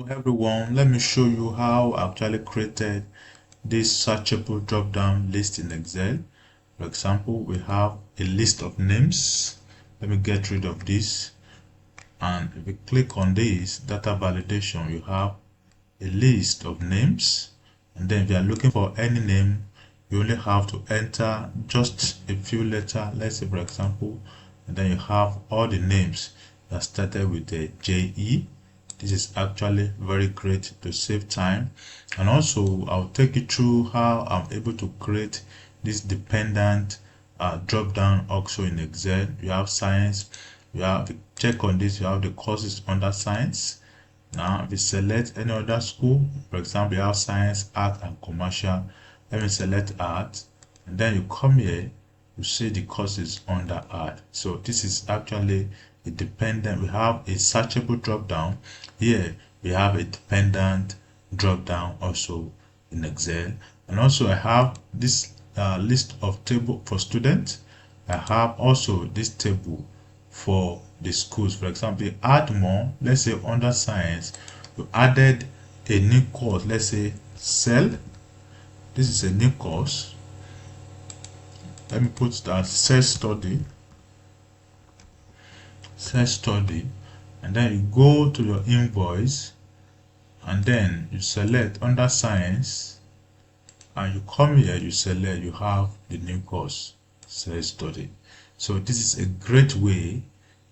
Everyone, let me show you how I actually created this searchable drop-down list in Excel. For example, we have a list of names. Let me get rid of this, and if you click on this data validation, you have a list of names, and then if you are looking for any name, you only have to enter just a few letters. Let's say, for example, and then you have all the names that started with a JE. This is actually very great to save time, and also I'll take you through how I'm able to create this dependent drop down also in Excel. You have science, you have to check on this, you have the courses under science. Now if you select any other school, for example you have science, art and commercial, let me select art, and then you come here, you see the courses under art. So this is actually a dependent. We have a searchable drop down. Here we have a dependent drop down also in Excel, and also I have this list of table for students. I have also this table for the schools. For example, add more. Let's say under science, we added a new course. Let's say cell. This is a new course. Let me put that cell study, and then you go to your invoice, and then you select under science, and you come here, you select, you have the new course cell study. So this is a great way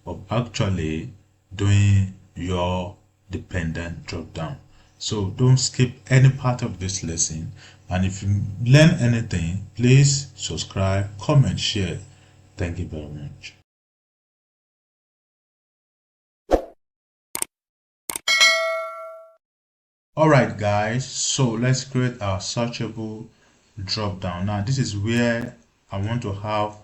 of actually doing your dependent drop down. So don't skip any part of this lesson, and if you learn anything, please subscribe, comment, share. Thank you very much. Alright guys, so let's create our searchable drop down. Now this is where I want to have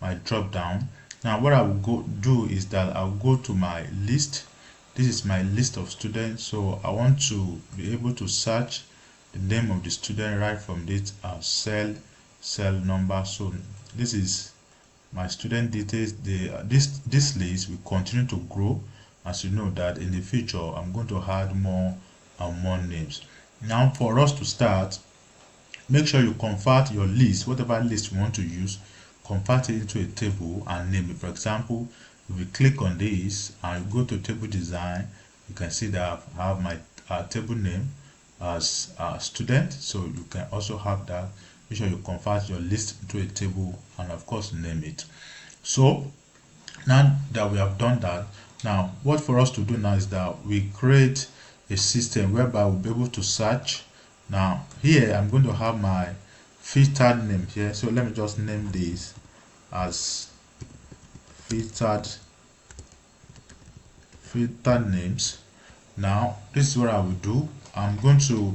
my drop down. Now what I will do is that I'll go to my list. This is my list of students, so I want to be able to search the name of the student right from this cell number. So this is my student details. This list will continue to grow, as you know that in the future I'm going to add more and more names. Now for us to start, make sure you convert your list, whatever list you want to use, convert it into a table and name it. For example, if you click on this and you go to table design, you can see that I have my table name as student. So you can also have that. Make sure you convert your list into a table and of course name it. So now that we have done that, now what for us to do now is that we create a system whereby we'll be able to search. Now here I'm going to have my filtered name here, so let me just name this as filtered names. Now this is what I will do. I'm going to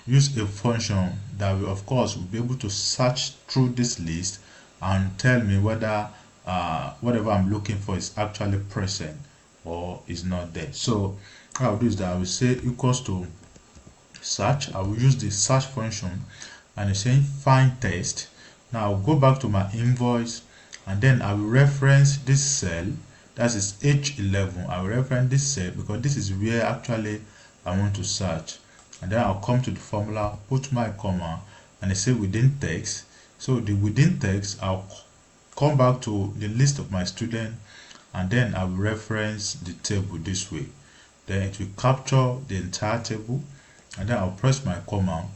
use a function that will of course will be able to search through this list and tell me whether whatever I'm looking for is actually present or is not there. So what I'll do is that I will say equals to search. I will use the search function, and it's saying find text. Now I'll go back to my invoice, and then I will reference this cell, that is H11. I will reference this cell because this is where actually I want to search, and then I'll come to the formula, put my comma, and I say within text. So the within text, I'll come back to the list of my student, and then I will reference the table this way. Then it will capture the entire table, and then I'll press my comma,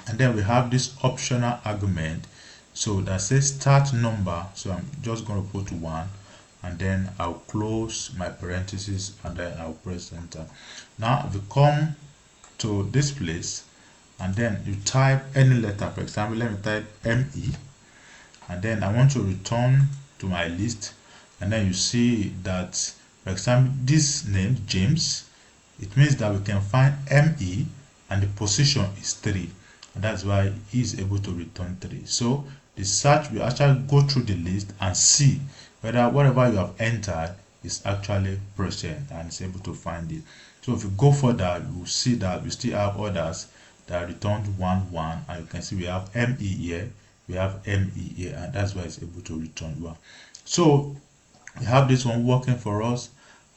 and then we have this optional argument, so that says start number. So I'm just going to put 1, and then I'll close my parentheses, and then I'll press enter. Now if you come to this place, and then you type any letter, for example let me type ME, and then I want to return to my list, and then you see that, for example, this name James, it means that we can find ME and the position is 3, and that's why he is able to return 3. So the search will actually go through the list and see whether whatever you have entered is actually present and is able to find it. So if you go further, you will see that we still have others that returned 1 1, and you can see we have ME here, we have ME here, and that's why it's able to return 1. So we have this one working for us,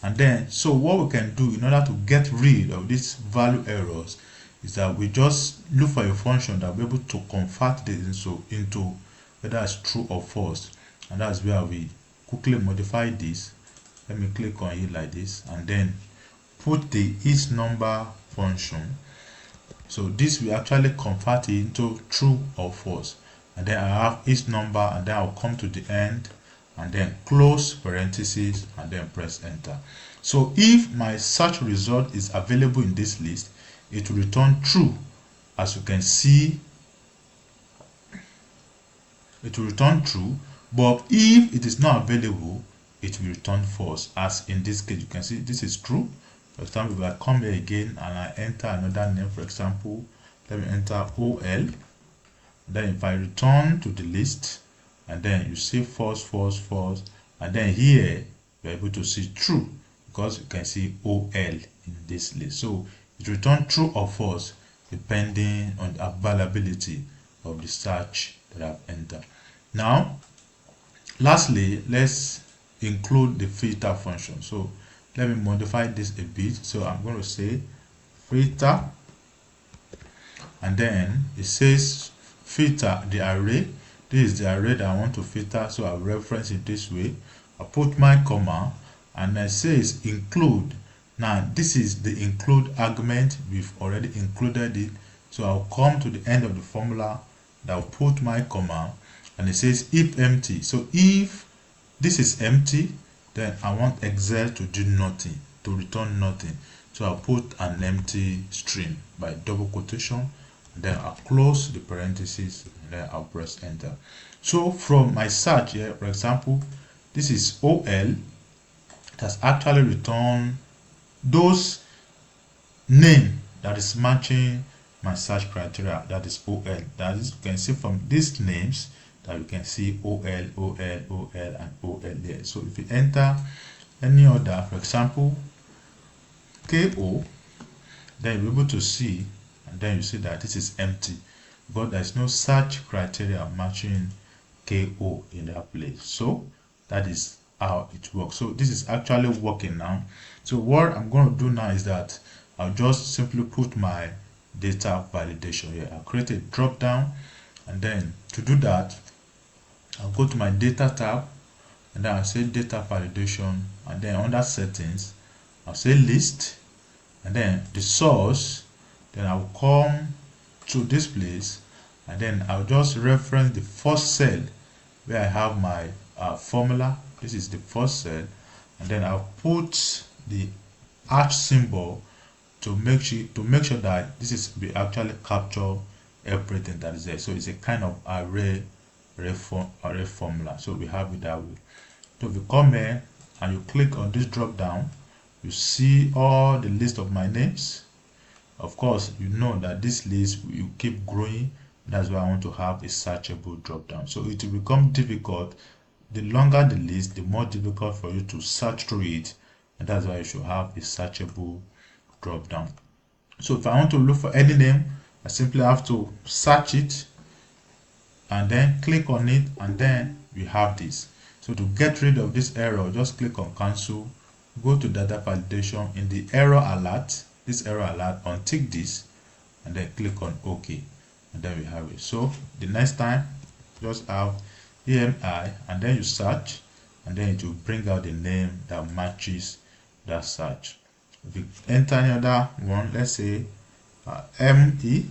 And then, so what we can do in order to get rid of these value errors is that we just look for a function that will be able to convert this into whether it's true or false. And that's where we quickly modify this. Let me click on it like this, and then put the ISNUMBER function. So this will actually convert it into true or false. And then I have ISNUMBER, and then I'll come to the end and then close parentheses and then press enter. So if my search result is available in this list, it will return true. As you can see, it will return true, but if it is not available, it will return false. As in this case, you can see this is true. For example, if I come here again and I enter another name, for example, let me enter OL. Then if I return to the list, and then you see false, false, false, and then here you're able to see true, because you can see OL in this list. So it returns true or false depending on the availability of the search that I've entered. Now, lastly, let's include the filter function. So let me modify this a bit. So I'm going to say filter, and then it says filter the array. This is the array that I want to filter, so I'll reference it this way. I put my comma, and it says include. Now this is the include argument. We've already included it, so I'll come to the end of the formula, that I'll put my comma, and it says if empty. So if this is empty, then I want Excel to do nothing, to return nothing. So I'll put an empty string by double quotation, and then I'll close the parentheses, and then I'll press enter. So from my search here, for example, this is OL. It has actually returned those name that is matching my search criteria, that is OL. That is, you can see from these names that you can see OL, OL, OL, and OL there. So if you enter any other, for example, KO, then you'll be able to see, and then you see that this is empty because there is no search criteria matching KO in that place. So that is how it works. So this is actually working now. So what I'm going to do now is that I'll just simply put my data validation here. I'll create a drop down, and then to do that, I'll go to my data tab, and then I'll say data validation, and then under settings I'll say list, and then the source. Then I'll come to this place, and then I'll just reference the first cell where I have my formula. This is the first cell, and then I'll put the # symbol to make sure that this is we actually capture everything that is there. So it's a kind of array formula. So we have it that way. So if you come here and you click on this drop down, you see all the list of my names. Of course, you know that this list will keep growing. That's why I want to have a searchable drop down. So it will become difficult. The longer the list, the more difficult for you to search through it, and that's why you should have a searchable drop down. So if I want to look for any name, I simply have to search it and then click on it, and then we have this. So to get rid of this error, just click on cancel, go to data validation. In the error alert, this error alert, untick this, and then click on OK, and then we have it. So the next time, just have EMI, and then you search, and then it will bring out the name that matches that search. If you enter any other one, let's say ME,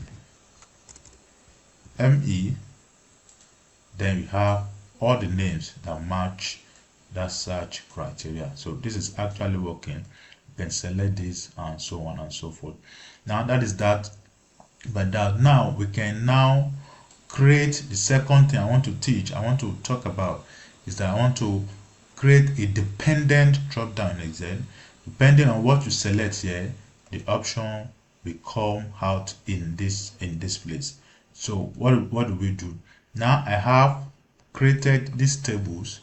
then you have all the names that match that search criteria. So this is actually working. You can select this and so on and so forth. Now that is that. But that now we can now create the second thing I want to talk about is that I want to create a dependent drop down in Excel. Depending on what you select here, the option will come out in this place. So what do we do? Now I have created these tables.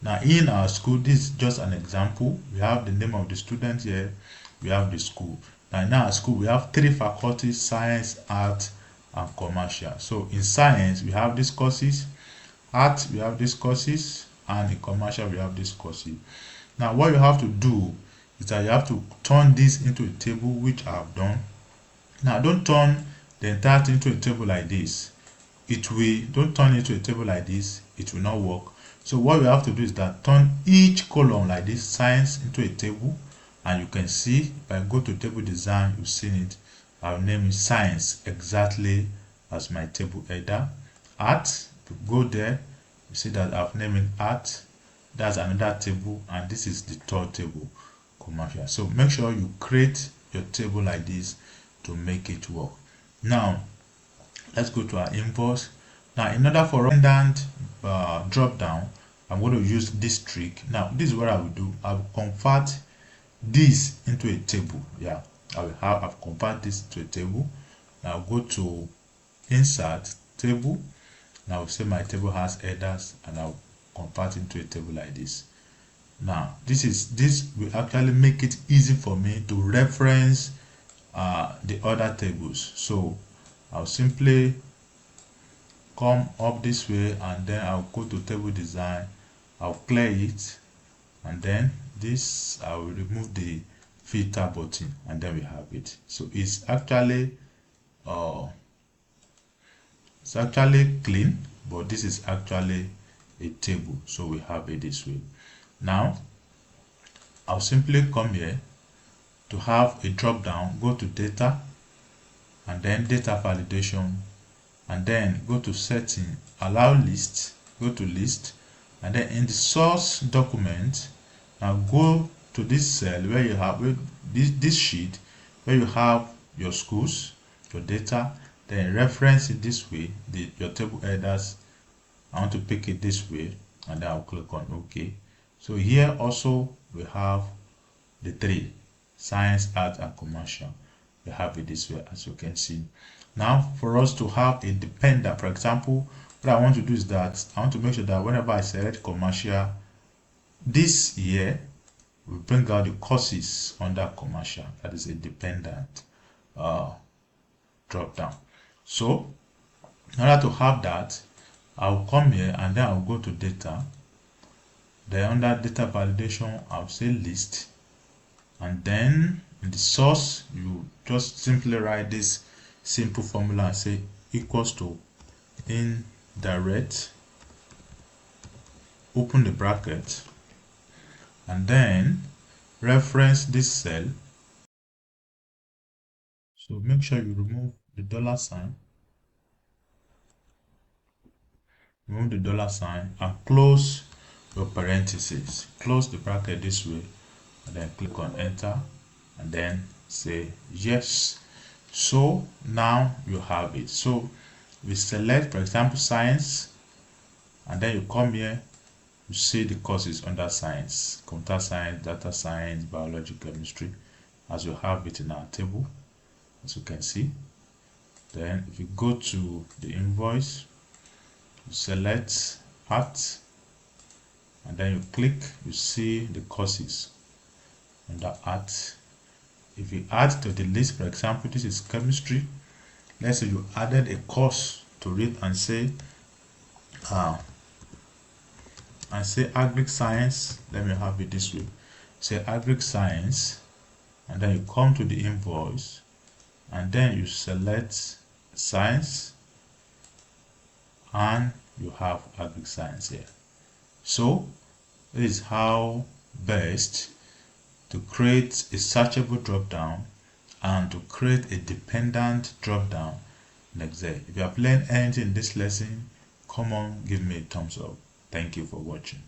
Now in our school, this is just an example. We have the name of the student here, we have the school. Now in our school, we have 3 faculties: science, art, and commercial. So in science, we have these courses, art, we have these courses, and in commercial, we have these courses. Now what you have to do is that you have to turn this into a table, which I have done. Now don't turn the entire thing into a table like this. Don't turn it into a table like this, it will not work. So what we have to do is that turn each column like this, science, into a table. And you can see, if I go to table design, you've seen it. I'll name it science, exactly as my table header. Art, to go there, you see that I've named it art. That's another table, and this is the third table, commercial. So make sure you create your table like this to make it work. Now let's go to our invoice. Now, in order for redundant drop down, I'm going to use this trick. Now, this is what I will do. I will convert this into a table. Yeah, I've converted this to a table. Now go to insert table. Now say my table has headers, and I'll convert into a table like this. Now this will actually make it easy for me to reference the other tables. So I'll simply come up this way, and then I'll go to table design. I'll clear it, and then this I will remove the filter button, and then we have it. So it's actually clean, but this is actually a table, so we have it this way. Now I'll simply come here to have a drop down, go to data, and then data validation, and then go to setting, allow list, go to list, and then in the source document, now go to this cell where you have this sheet where you have your schools, your data, then reference it this way, your table headers. I want to pick it this way, and then I'll click on OK. So here also we have the three: science, art, and commercial. We have it this way, as you can see. Now for us to have a dependent, for example, what I want to do is that I want to make sure that whenever I select commercial, this here will bring out the courses under commercial. That is a dependent drop down. So in order to have that, I'll come here, and then I'll go to data. Then under data validation, I'll say list, and then in the source, you just simply write this simple formula and say equals to indirect, open the bracket, and then reference this cell. So make sure you remove the $sign, remove the $sign, and close your parentheses. Close the bracket this way, and then click on enter, and then say yes. So now you have it. So we select, for example, science, and then you come here, you see the courses under science: computer science, data science, biology, chemistry, as you have it in our table, as you can see. Then if you go to the invoice, you select art, and then you click, you see the courses under art. If you add to the list, for example, this is chemistry. Let's say you added a course to it, and say agric science. Let me have it this way. Say agric science, and then you come to the invoice, and then you select science, and you have agric science here. So this is how best to create a searchable drop-down and to create a dependent drop-down in Excel. If you have learned anything in this lesson, come on, give me a thumbs up. Thank you for watching.